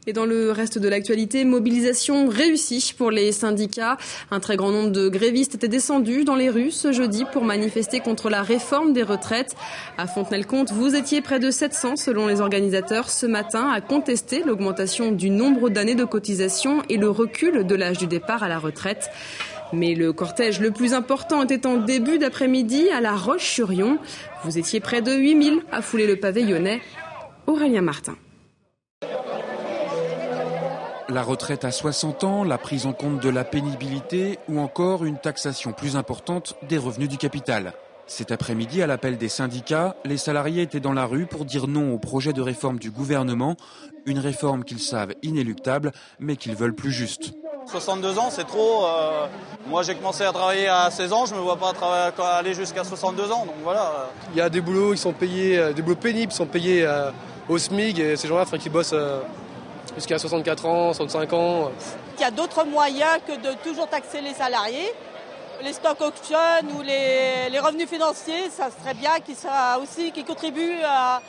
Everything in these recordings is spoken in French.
Et dans le reste de l'actualité, mobilisation réussie pour les syndicats. Un très grand nombre de grévistes étaient descendus dans les rues ce jeudi pour manifester contre la réforme des retraites. À Fontenay-le-Comte, vous étiez près de 700 selon les organisateurs ce matin à contester l'augmentation du nombre d'années de cotisation et le recul de l'âge du départ à la retraite. Mais le cortège le plus important était en début d'après-midi à La Roche-sur-Yon. Vous étiez près de 8000 à fouler le pavé lyonnais. Aurélien Martin. La retraite à 60 ans, la prise en compte de la pénibilité ou encore une taxation plus importante des revenus du capital. Cet après-midi, à l'appel des syndicats, les salariés étaient dans la rue pour dire non au projet de réforme du gouvernement, une réforme qu'ils savent inéluctable mais qu'ils veulent plus juste. 62 ans, c'est trop. Moi, j'ai commencé à travailler à 16 ans, je ne me vois pas aller jusqu'à 62 ans. Donc voilà. Il y a des boulots qui sont payés, des boulots pénibles qui sont payés au SMIC et ces gens-là, qui bossent jusqu'à 64 ans, 65 ans. Il y a d'autres moyens que de toujours taxer les salariés. Les stock auctions ou les revenus financiers, ça serait bien qu'ils contribuent à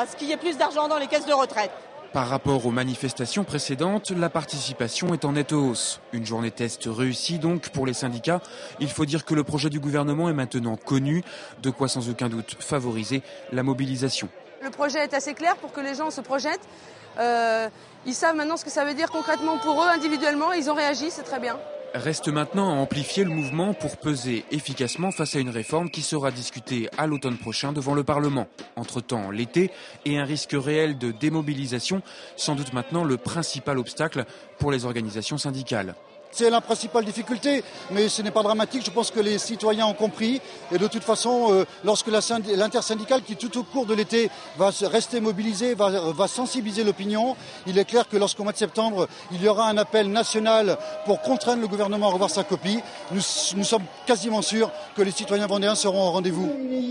ce qu'il y ait plus d'argent dans les caisses de retraite. Par rapport aux manifestations précédentes, la participation est en nette hausse. Une journée test réussie donc pour les syndicats. Il faut dire que le projet du gouvernement est maintenant connu, de quoi sans aucun doute favoriser la mobilisation. Le projet est assez clair pour que les gens se projettent. Ils savent maintenant ce que ça veut dire concrètement pour eux, individuellement. Ils ont réagi, c'est très bien. Reste maintenant à amplifier le mouvement pour peser efficacement face à une réforme qui sera discutée à l'automne prochain devant le Parlement. Entre-temps, l'été et un risque réel de démobilisation, sans doute maintenant le principal obstacle pour les organisations syndicales. C'est la principale difficulté, mais ce n'est pas dramatique. Je pense que les citoyens ont compris. Et de toute façon, lorsque l'intersyndicale, qui tout au cours de l'été va rester mobilisée, va sensibiliser l'opinion, il est clair que lorsqu'au mois de septembre, il y aura un appel national pour contraindre le gouvernement à revoir sa copie, nous sommes quasiment sûrs que les citoyens vendéens seront au rendez-vous.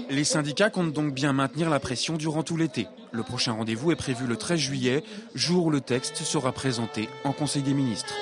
Les syndicats comptent donc bien maintenir la pression durant tout l'été. Le prochain rendez-vous est prévu le 13 juillet, jour où le texte sera présenté en Conseil des ministres.